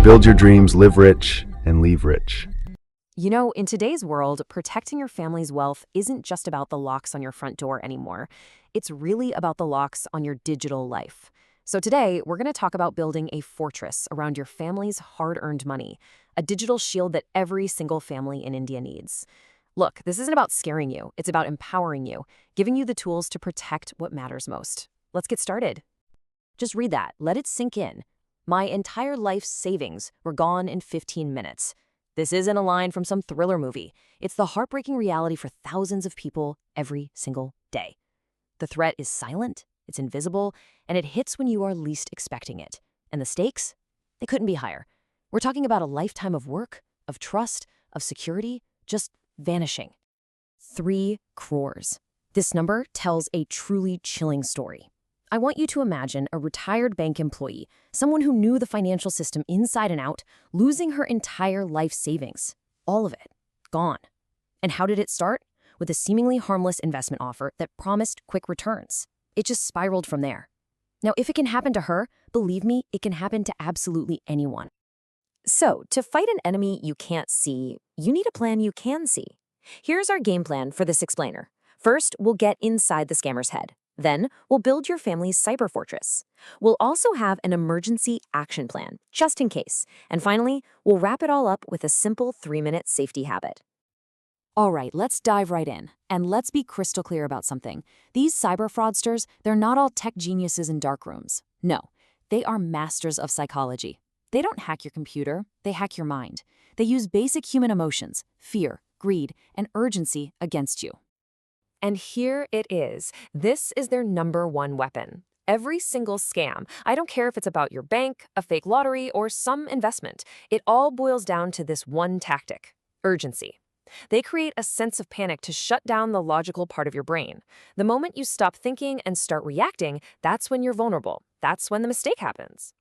Build your dreams, live rich, and leave rich. You know, in today's world, protecting your family's wealth isn't just about the locks on your front door anymore. It's really about the locks on your digital life. So today, we're going to talk about building a fortress around your family's hard-earned money, a digital shield that every single family in India needs. Look, this isn't about scaring you. It's about empowering you, giving you the tools to protect what matters most. Let's get started. Just read that. Let it sink in. My entire life's savings were gone in 15 minutes. This isn't a line from some thriller movie. It's the heartbreaking reality for thousands of people every single day. The threat is silent, it's invisible, and it hits when you are least expecting it. And the stakes? They couldn't be higher. We're talking about a lifetime of work, of trust, of security, just vanishing. 3 crores. This number tells a truly chilling story. I want you to imagine a retired bank employee, someone who knew the financial system inside and out, losing her entire life savings. All of it. Gone. And how did it start? With a seemingly harmless investment offer that promised quick returns. It just spiraled from there. Now, if it can happen to her, believe me, it can happen to absolutely anyone. So, to fight an enemy you can't see, you need a plan you can see. Here's our game plan for this explainer. First, we'll get inside the scammer's head. Then, we'll build your family's cyber fortress. We'll also have an emergency action plan, just in case. And finally, we'll wrap it all up with a simple 3-minute safety habit. All right, let's dive right in. And let's be crystal clear about something. These cyber fraudsters, they're not all tech geniuses in dark rooms. No, they are masters of psychology. They don't hack your computer, they hack your mind. They use basic human emotions, fear, greed, and urgency against you. And here it is. This is their #1 weapon. Every single scam, I don't care if it's about your bank, a fake lottery, or some investment, it all boils down to this one tactic: urgency. They create a sense of panic to shut down the logical part of your brain. The moment you stop thinking and start reacting, that's when you're vulnerable. That's when the mistake happens.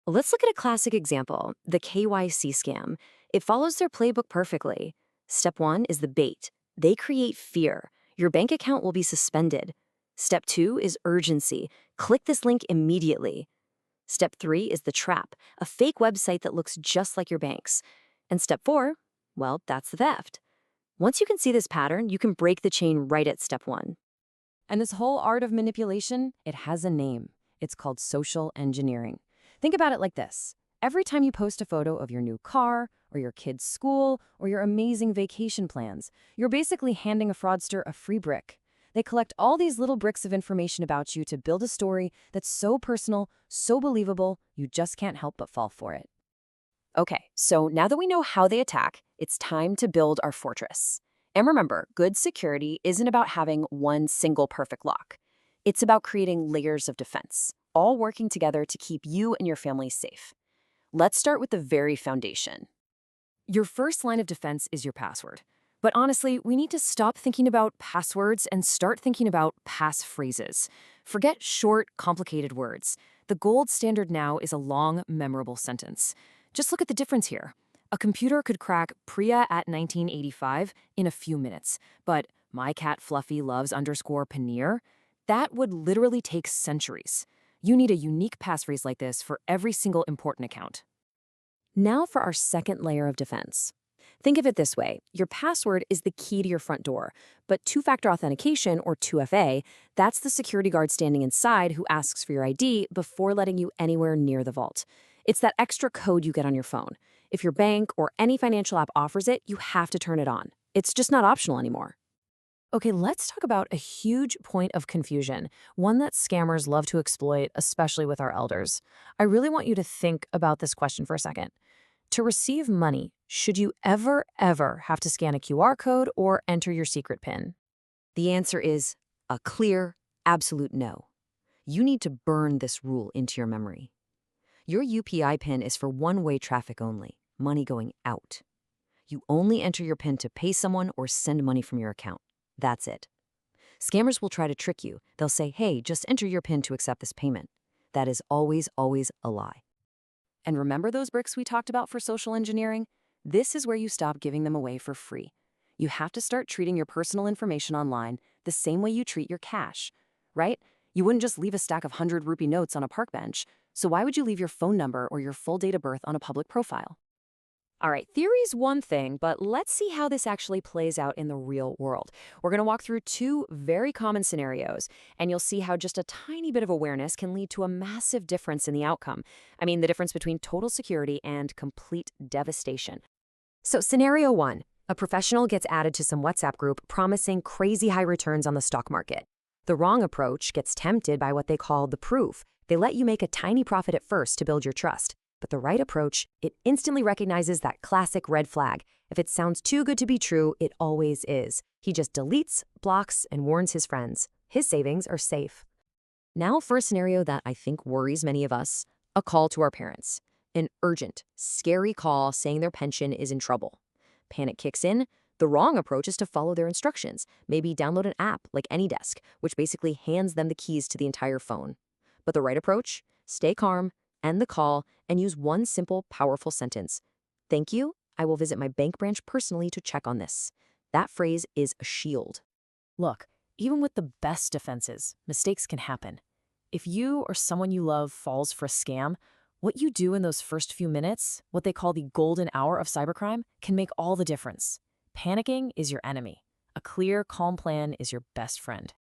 Let's look at a classic example, the KYC scam. It follows their playbook perfectly. Step 1 is the bait. They create fear. Your bank account will be suspended. Step 2 is urgency. Click this link immediately. Step 3 is the trap, a fake website that looks just like your bank's. And step 4, well, that's the theft. Once you can see this pattern, you can break the chain right at step 1. And this whole art of manipulation, it has a name. It's called social engineering. Think about it like this. Every time you post a photo of your new car, or your kid's school, or your amazing vacation plans, you're basically handing a fraudster a free brick. They collect all these little bricks of information about you to build a story that's so personal, so believable, you just can't help but fall for it. Okay, so now that we know how they attack, it's time to build our fortress. And remember, good security isn't about having one single perfect lock. It's about creating layers of defense, all working together to keep you and your family safe. Let's start with the very foundation. Your first line of defense is your password. But honestly, we need to stop thinking about passwords and start thinking about passphrases. Forget short, complicated words. The gold standard now is a long, memorable sentence. Just look at the difference here. A computer could crack Priya at 1985 in a few minutes, but my cat Fluffy loves _paneer, that would literally take centuries. You need a unique passphrase like this for every single important account. Now for our second layer of defense. Think of it this way. Your password is the key to your front door, but two-factor authentication, or 2FA, that's the security guard standing inside who asks for your ID before letting you anywhere near the vault. It's that extra code you get on your phone. If your bank or any financial app offers it, you have to turn it on. It's just not optional anymore. Okay, let's talk about a huge point of confusion, one that scammers love to exploit, especially with our elders. I really want you to think about this question for a second. To receive money, should you ever have to scan a QR code or enter your secret PIN? The answer is a clear, absolute no. You need to burn this rule into your memory. Your UPI PIN is for one-way traffic only, money going out. You only enter your PIN to pay someone or send money from your account. That's it. Scammers will try to trick you. They'll say, hey, just enter your PIN to accept this payment. That is always a lie. And remember those bricks we talked about for social engineering? This is where you stop giving them away for free. You have to start treating your personal information online the same way you treat your cash, right? You wouldn't just leave a stack of 100 rupee notes on a park bench. So why would you leave your phone number or your full date of birth on a public profile? All right, theory's one thing, but let's see how this actually plays out in the real world. We're going to walk through two very common scenarios, and you'll see how just a tiny bit of awareness can lead to a massive difference in the outcome. I mean, the difference between total security and complete devastation. So, scenario one, a professional gets added to some WhatsApp group promising crazy high returns on the stock market. The wrong approach gets tempted by what they call the proof. They let you make a tiny profit at first to build your trust. But the right approach, it instantly recognizes that classic red flag. If it sounds too good to be true, it always is. He just deletes, blocks, and warns his friends. His savings are safe. Now for a scenario that I think worries many of us, a call to our parents. An urgent, scary call saying their pension is in trouble. Panic kicks in. The wrong approach is to follow their instructions. Maybe download an app like AnyDesk, which basically hands them the keys to the entire phone. But the right approach? Stay calm, end the call, and use one simple, powerful sentence. Thank you. I will visit my bank branch personally to check on this. That phrase is a shield. Look, even with the best defenses, mistakes can happen. If you or someone you love falls for a scam, what you do in those first few minutes, what they call the golden hour of cybercrime, can make all the difference. Panicking is your enemy. A clear, calm plan is your best friend.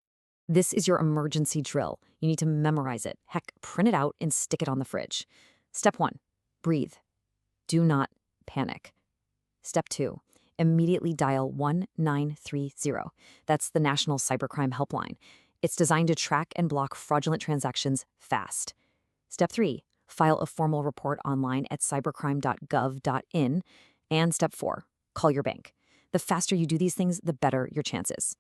This is your emergency drill. You need to memorize it. Heck, print it out and stick it on the fridge. Step 1, breathe. Do not panic. Step 2, immediately dial 1930. That's the National Cybercrime Helpline. It's designed to track and block fraudulent transactions fast. Step 3, file a formal report online at cybercrime.gov.in. And step 4, call your bank. The faster you do these things, the better your chances.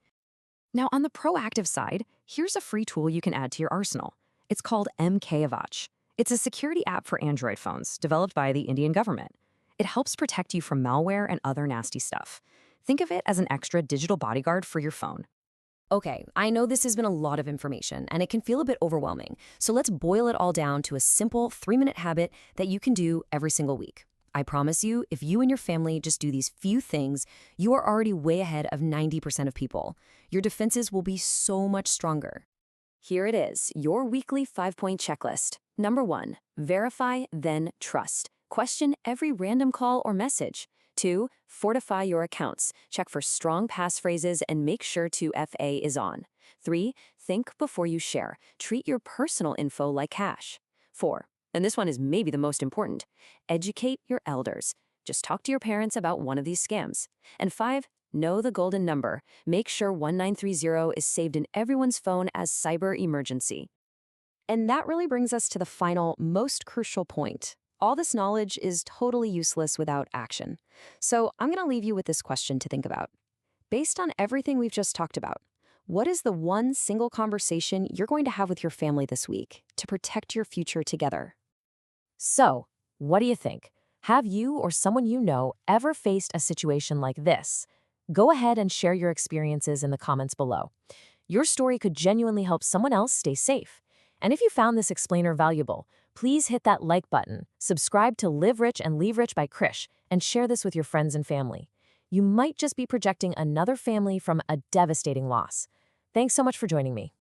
Now, on the proactive side, here's a free tool you can add to your arsenal. It's called MKAvach. It's a security app for Android phones developed by the Indian government. It helps protect you from malware and other nasty stuff. Think of it as an extra digital bodyguard for your phone. Okay, I know this has been a lot of information, and it can feel a bit overwhelming. So let's boil it all down to a simple 3-minute habit that you can do every single week. I promise you, if you and your family just do these few things, you are already way ahead of 90% of people. Your defenses will be so much stronger. Here it is, your weekly 5-point checklist. Number 1, verify, then trust. Question every random call or message. 2, fortify your accounts. Check for strong passphrases and make sure 2FA is on. 3, think before you share. Treat your personal info like cash. 4, and this one is maybe the most important, educate your elders. Just talk to your parents about one of these scams. And 5, know the golden number. Make sure 1930 is saved in everyone's phone as cyber emergency. And that really brings us to the final, most crucial point. All this knowledge is totally useless without action. So I'm going to leave you with this question to think about. Based on everything we've just talked about, what is the one single conversation you're going to have with your family this week to protect your future together? So, what do you think? Have you or someone you know ever faced a situation like this? Go ahead and share your experiences in the comments below. Your story could genuinely help someone else stay safe. And if you found this explainer valuable, please hit that like button, subscribe to Live Rich and Leave Rich by Krish, and share this with your friends and family. You might just be protecting another family from a devastating loss. Thanks so much for joining me.